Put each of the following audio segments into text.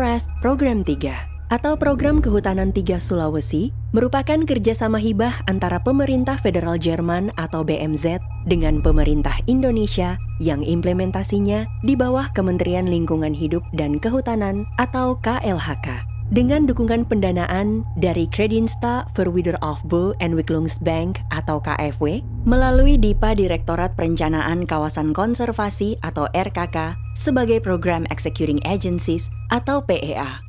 Forest Program 3 atau Program Kehutanan 3 Sulawesi merupakan kerjasama hibah antara pemerintah federal Jerman atau BMZ dengan pemerintah Indonesia yang implementasinya di bawah Kementerian Lingkungan Hidup dan Kehutanan atau KLHK. Dengan dukungan pendanaan dari Kredinsta Verwijderaafbouw en Ontwikkelingsbank atau KfW, melalui DIPA Direktorat Perencanaan Kawasan Konservasi atau RKK sebagai Program Executing Agencies atau PEA.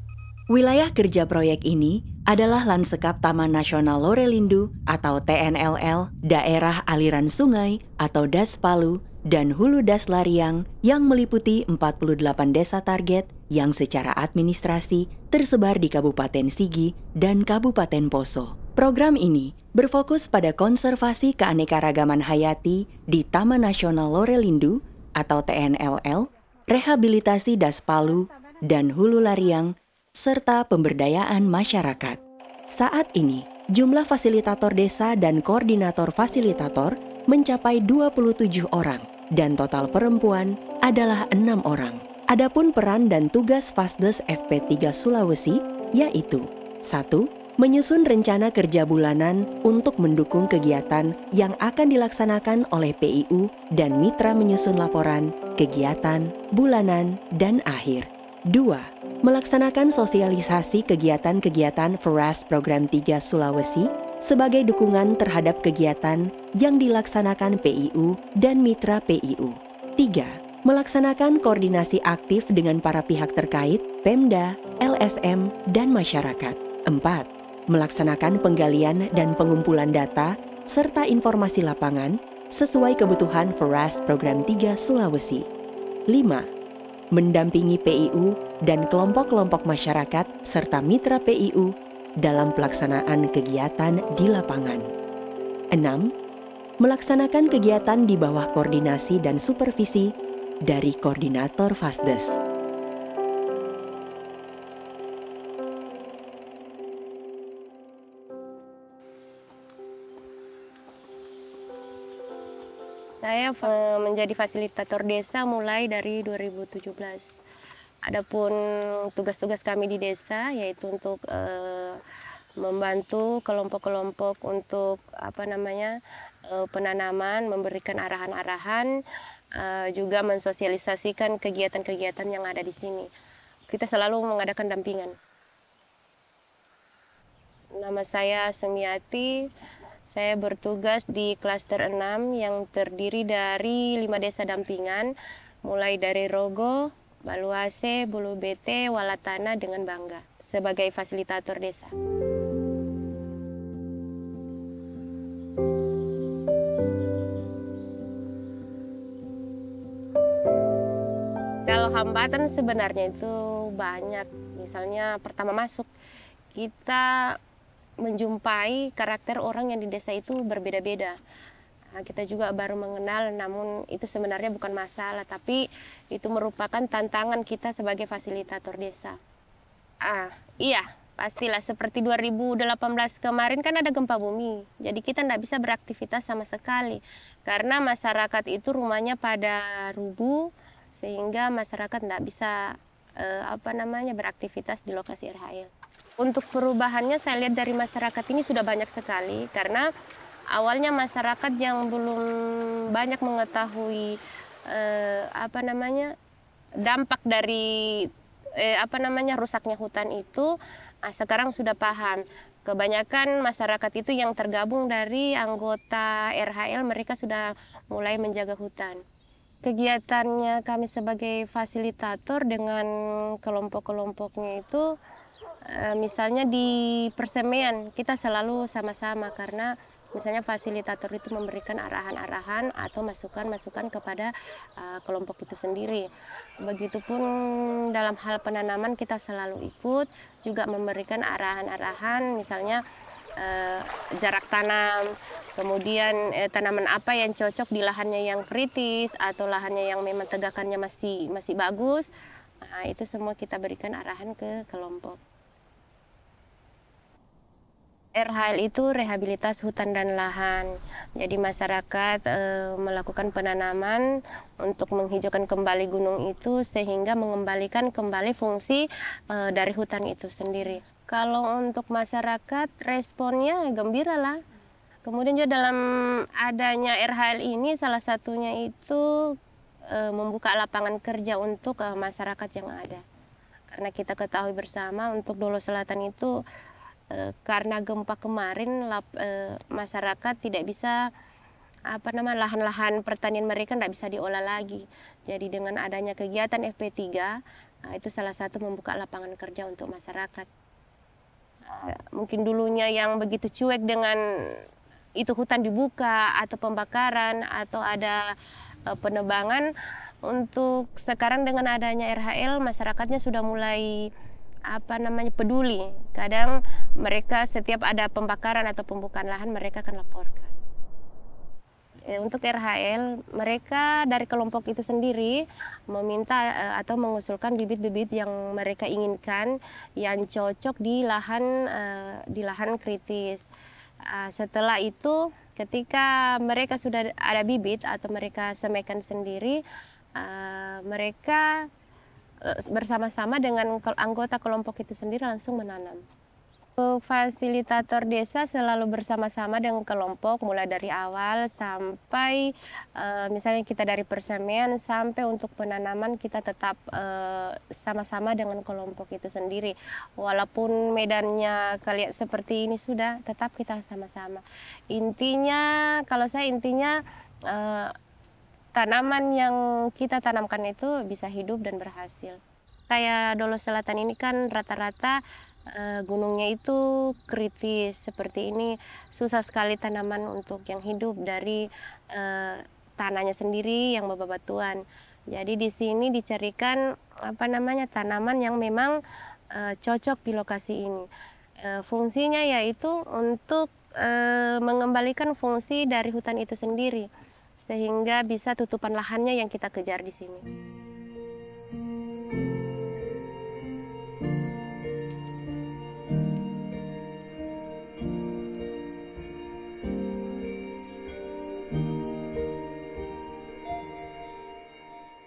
Wilayah kerja proyek ini adalah Lansekap Taman Nasional Lorelindu atau TNLL, Daerah Aliran Sungai atau Das Palu, dan Hulu Das Lariang yang meliputi 48 desa target yang secara administrasi tersebar di Kabupaten Sigi dan Kabupaten Poso. Program ini berfokus pada konservasi keanekaragaman hayati di Taman Nasional Lorelindu atau TNLL, rehabilitasi Das Palu dan Hulu Lariang, serta pemberdayaan masyarakat. Saat ini, jumlah fasilitator desa dan koordinator fasilitator mencapai 27 orang, dan total perempuan adalah 6 orang. Adapun peran dan tugas Fasdes FP3 Sulawesi yaitu 1. Menyusun rencana kerja bulanan untuk mendukung kegiatan yang akan dilaksanakan oleh PIU dan mitra menyusun laporan, kegiatan, bulanan, dan akhir. 2. Melaksanakan sosialisasi kegiatan-kegiatan Forest Program 3 Sulawesi sebagai dukungan terhadap kegiatan yang dilaksanakan PIU dan mitra PIU. 3. Melaksanakan koordinasi aktif dengan para pihak terkait, Pemda, LSM, dan masyarakat. 4. Melaksanakan penggalian dan pengumpulan data serta informasi lapangan sesuai kebutuhan Forest Program 3 Sulawesi. 5. Mendampingi PIU dan kelompok-kelompok masyarakat serta mitra PIU dalam pelaksanaan kegiatan di lapangan. 6. Melaksanakan kegiatan di bawah koordinasi dan supervisi dari koordinator Fasdes. Saya menjadi fasilitator desa mulai dari 2017. Adapun tugas-tugas kami di desa yaitu untuk membantu kelompok-kelompok untuk penanaman, memberikan arahan-arahan, juga mensosialisasikan kegiatan-kegiatan yang ada di sini. Kita selalu mengadakan dampingan. Nama saya Sumiati. Saya bertugas di klaster 6 yang terdiri dari 5 desa dampingan, mulai dari Rogo, Baluase, Bulu Bete, Walatana, dengan Bangga sebagai fasilitator desa. Kalau hambatan sebenarnya itu banyak. Misalnya pertama masuk, kita menjumpai karakter orang yang di desa itu berbeda-beda. Nah, kita juga baru mengenal, namun itu sebenarnya bukan masalah, tapi itu merupakan tantangan kita sebagai fasilitator desa. Iya, pastilah seperti 2018 kemarin kan ada gempa bumi, jadi kita tidak bisa beraktivitas sama sekali, karena masyarakat itu rumahnya pada rubuh, sehingga masyarakat tidak bisa beraktivitas di lokasi RHL. Untuk perubahannya saya lihat dari masyarakat ini sudah banyak sekali, karena awalnya masyarakat yang belum banyak mengetahui dampak dari rusaknya hutan itu, sekarang sudah paham. Kebanyakan masyarakat itu yang tergabung dari anggota RHL, mereka sudah mulai menjaga hutan. Kegiatannya kami sebagai fasilitator dengan kelompok-kelompoknya itu, misalnya di persemaian kita selalu sama-sama, karena misalnya fasilitator itu memberikan arahan-arahan atau masukan-masukan kepada kelompok itu sendiri. Begitupun dalam hal penanaman kita selalu ikut, juga memberikan arahan-arahan, misalnya jarak tanam, kemudian tanaman apa yang cocok di lahannya yang kritis atau lahannya yang memang tegakannya masih bagus. Nah, itu semua kita berikan arahan ke kelompok. RHL itu rehabilitas hutan dan lahan. Jadi masyarakat melakukan penanaman untuk menghijaukan kembali gunung itu sehingga mengembalikan kembali fungsi dari hutan itu sendiri. Kalau untuk masyarakat responnya gembira lah. Kemudian juga dalam adanya RHL ini salah satunya itu membuka lapangan kerja untuk masyarakat yang ada. Karena kita ketahui bersama untuk Dolo Selatan itu karena gempa kemarin masyarakat tidak bisa lahan-lahan pertanian mereka tidak bisa diolah lagi. Jadi dengan adanya kegiatan FP3 itu salah satu membuka lapangan kerja untuk masyarakat. Mungkin dulunya yang begitu cuek dengan itu hutan dibuka atau pembakaran atau ada penebangan, untuk sekarang dengan adanya RHL masyarakatnya sudah mulai peduli. Kadang mereka setiap ada pembakaran atau pembukaan lahan mereka akan laporkan. Untuk RHL mereka dari kelompok itu sendiri meminta atau mengusulkan bibit-bibit yang mereka inginkan yang cocok di lahan kritis. Setelah itu ketika mereka sudah ada bibit atau mereka semaikan sendiri, mereka bersama-sama dengan anggota kelompok itu sendiri langsung menanam. Fasilitator desa selalu bersama-sama dengan kelompok mulai dari awal sampai misalnya kita dari persemaian sampai untuk penanaman kita tetap sama-sama dengan kelompok itu sendiri. Walaupun medannya kalian seperti ini sudah, tetap kita sama-sama. Intinya, kalau saya intinya tanaman yang kita tanamkan itu bisa hidup dan berhasil. Kayak Dolo Selatan ini kan rata-rata gunungnya itu kritis seperti ini, susah sekali tanaman untuk yang hidup dari tanahnya sendiri yang bebatuan. Jadi di sini dicarikan tanaman yang memang cocok di lokasi ini. Fungsinya yaitu untuk mengembalikan fungsi dari hutan itu sendiri sehingga bisa tutupan lahannya yang kita kejar di sini.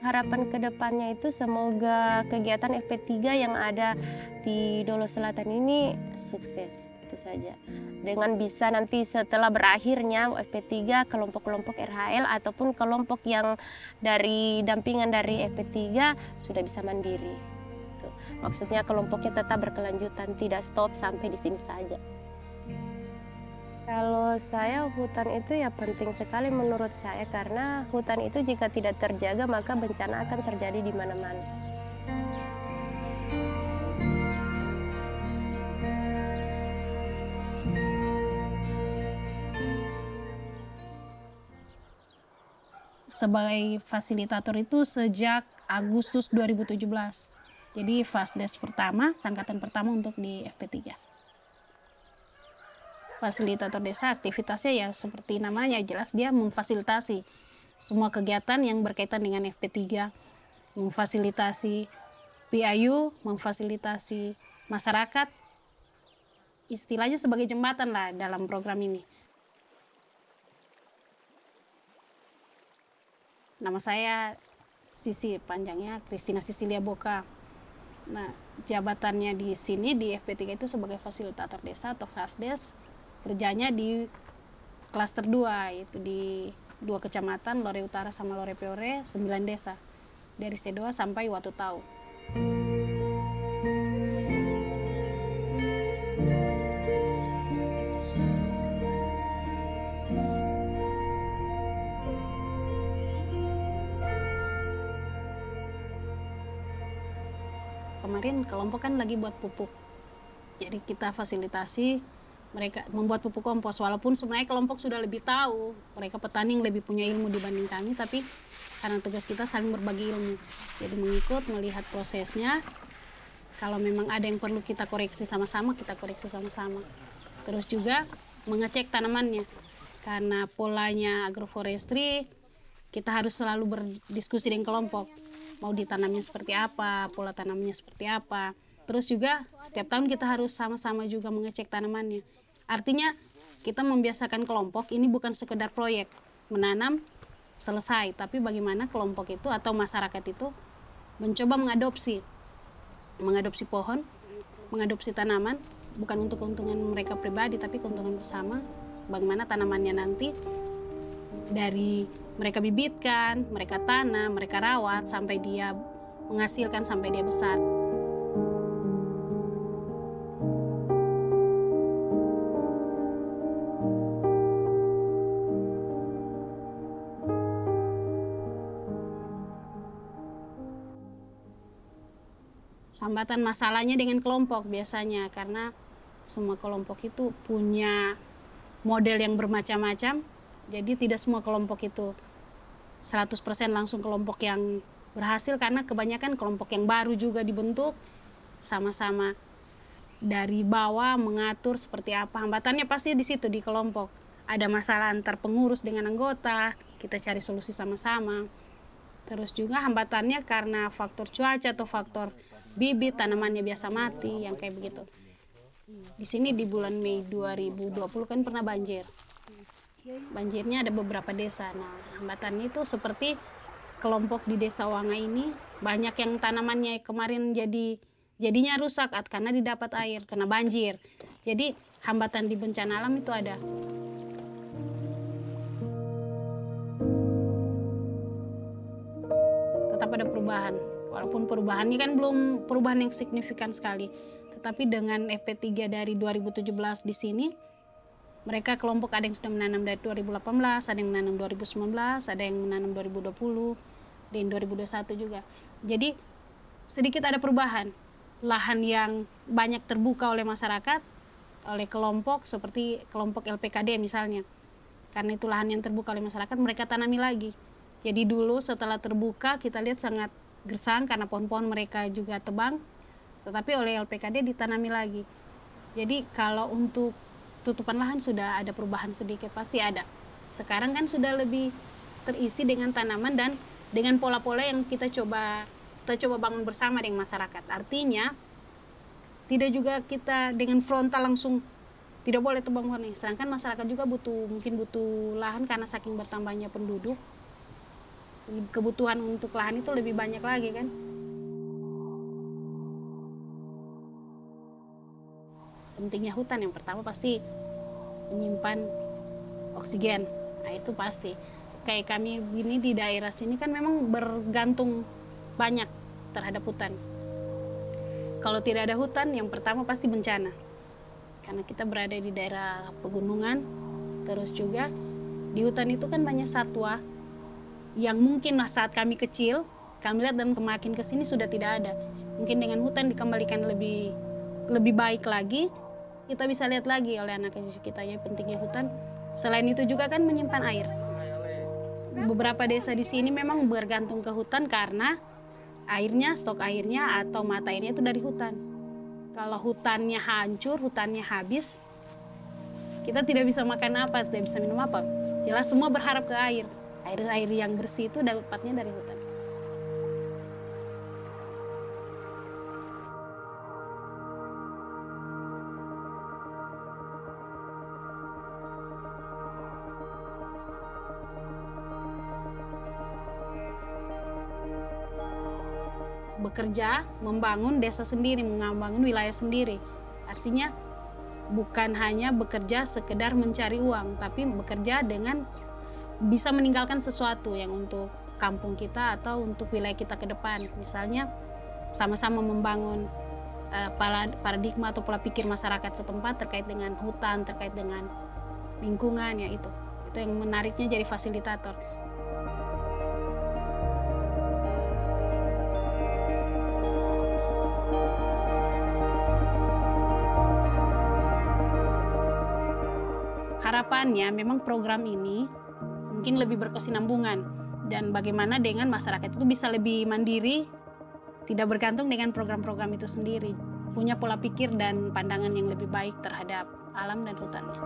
Harapan kedepannya itu semoga kegiatan FP3 yang ada di Dolo Selatan ini sukses, itu saja. Dengan bisa nanti setelah berakhirnya FP3 kelompok-kelompok RHL ataupun kelompok yang dari dampingan dari FP3 sudah bisa mandiri. Maksudnya kelompoknya tetap berkelanjutan, tidak stop sampai di sini saja. Kalau saya hutan itu ya penting sekali menurut saya karena hutan itu jika tidak terjaga maka bencana akan terjadi di mana-mana. Sebagai fasilitator itu sejak Agustus 2017. Jadi Fasdes pertama, angkatan pertama untuk di FP3. Fasilitator desa aktivitasnya ya seperti namanya, jelas dia memfasilitasi semua kegiatan yang berkaitan dengan FP3, memfasilitasi PIU, memfasilitasi masyarakat, istilahnya sebagai jembatan lah dalam program ini. Nama saya Sisi, panjangnya Christina Cecilia Boka. Nah, jabatannya di sini di FP3 itu sebagai fasilitator desa atau Fasdes. Kerjanya di klaster 2, yaitu di 2 kecamatan, Lore Utara sama Lore Peore, 9 desa. Dari C2 sampai Watu Tau. Kemarin kelompok kan lagi buat pupuk. Jadi kita fasilitasi mereka membuat pupuk kompos, walaupun sebenarnya kelompok sudah lebih tahu, mereka petani yang lebih punya ilmu dibanding kami, tapi karena tugas kita saling berbagi ilmu, jadi mengikut, melihat prosesnya, kalau memang ada yang perlu kita koreksi sama-sama, kita koreksi sama-sama. Terus juga mengecek tanamannya, karena polanya agroforestry, kita harus selalu berdiskusi dengan kelompok, mau ditanamnya seperti apa, pola tanamnya seperti apa. Terus juga setiap tahun kita harus sama-sama juga mengecek tanamannya. Artinya kita membiasakan kelompok ini bukan sekedar proyek menanam selesai, tapi bagaimana kelompok itu atau masyarakat itu mencoba mengadopsi pohon, mengadopsi tanaman, bukan untuk keuntungan mereka pribadi tapi keuntungan bersama. Bagaimana tanamannya nanti dari mereka bibitkan, mereka tanam, mereka rawat sampai dia menghasilkan, sampai dia besar. Hambatan masalahnya dengan kelompok biasanya, karena semua kelompok itu punya model yang bermacam-macam, jadi tidak semua kelompok itu 100% langsung kelompok yang berhasil, karena kebanyakan kelompok yang baru juga dibentuk, sama-sama dari bawah mengatur seperti apa. Hambatannya pasti di situ, di kelompok. Ada masalah antar pengurus dengan anggota, kita cari solusi sama-sama. Terus juga hambatannya karena faktor cuaca atau faktor bibit, tanamannya biasa mati, yang kayak begitu. Di sini di bulan Mei 2020 kan pernah banjir. Banjirnya ada beberapa desa. Nah, hambatannya itu seperti kelompok di Desa Wanga ini banyak yang tanamannya kemarin jadinya rusak karena didapat air, kena banjir. Jadi hambatan di bencana alam itu ada. Tetap ada perubahan. Walaupun perubahan ini kan belum perubahan yang signifikan sekali. Tetapi dengan FP3 dari 2017 di sini, mereka kelompok ada yang sudah menanam dari 2018, ada yang menanam 2019, ada yang menanam 2020, dan 2021 juga. Jadi sedikit ada perubahan. Lahan yang banyak terbuka oleh masyarakat, oleh kelompok, seperti kelompok LPKD misalnya. Karena itu lahan yang terbuka oleh masyarakat, mereka tanami lagi. Jadi dulu setelah terbuka kita lihat sangat gersang karena pohon-pohon mereka juga tebang, tetapi oleh LPKD ditanami lagi. Jadi kalau untuk tutupan lahan sudah ada perubahan sedikit, pasti ada. Sekarang kan sudah lebih terisi dengan tanaman dan dengan pola-pola yang kita coba bangun bersama dengan masyarakat. Artinya tidak juga kita dengan frontal langsung tidak boleh tebang pohon ini. Sedangkan masyarakat juga mungkin butuh lahan karena saking bertambahnya penduduk. Kebutuhan untuk lahan itu lebih banyak lagi kan. Pentingnya hutan yang pertama pasti menyimpan oksigen. Nah itu pasti. Kayak kami gini di daerah sini kan memang bergantung banyak terhadap hutan. Kalau tidak ada hutan, yang pertama pasti bencana. Karena kita berada di daerah pegunungan, terus juga di hutan itu kan banyak satwa yang mungkin saat kami kecil, kami lihat dan semakin ke sini sudah tidak ada. Mungkin dengan hutan dikembalikan lebih baik lagi, kita bisa lihat lagi oleh anak cucu kita ya pentingnya hutan. Selain itu juga kan menyimpan air. Beberapa desa di sini memang bergantung ke hutan karena airnya, stok airnya atau mata airnya itu dari hutan. Kalau hutannya hancur, hutannya habis, kita tidak bisa makan apa, tidak bisa minum apa. Jelas semua berharap ke air. Air yang bersih itu dapatnya dari hutan. Bekerja, membangun desa sendiri, membangun wilayah sendiri. Artinya bukan hanya bekerja sekedar mencari uang, tapi bekerja dengan bisa meninggalkan sesuatu yang untuk kampung kita atau untuk wilayah kita ke depan. Misalnya sama-sama membangun paradigma atau pola pikir masyarakat setempat terkait dengan hutan, terkait dengan lingkungan, ya itu yang menariknya jadi fasilitator. Harapannya memang program ini mungkin lebih berkesinambungan dan bagaimana dengan masyarakat itu bisa lebih mandiri, tidak bergantung dengan program-program itu sendiri, punya pola pikir dan pandangan yang lebih baik terhadap alam dan hutannya.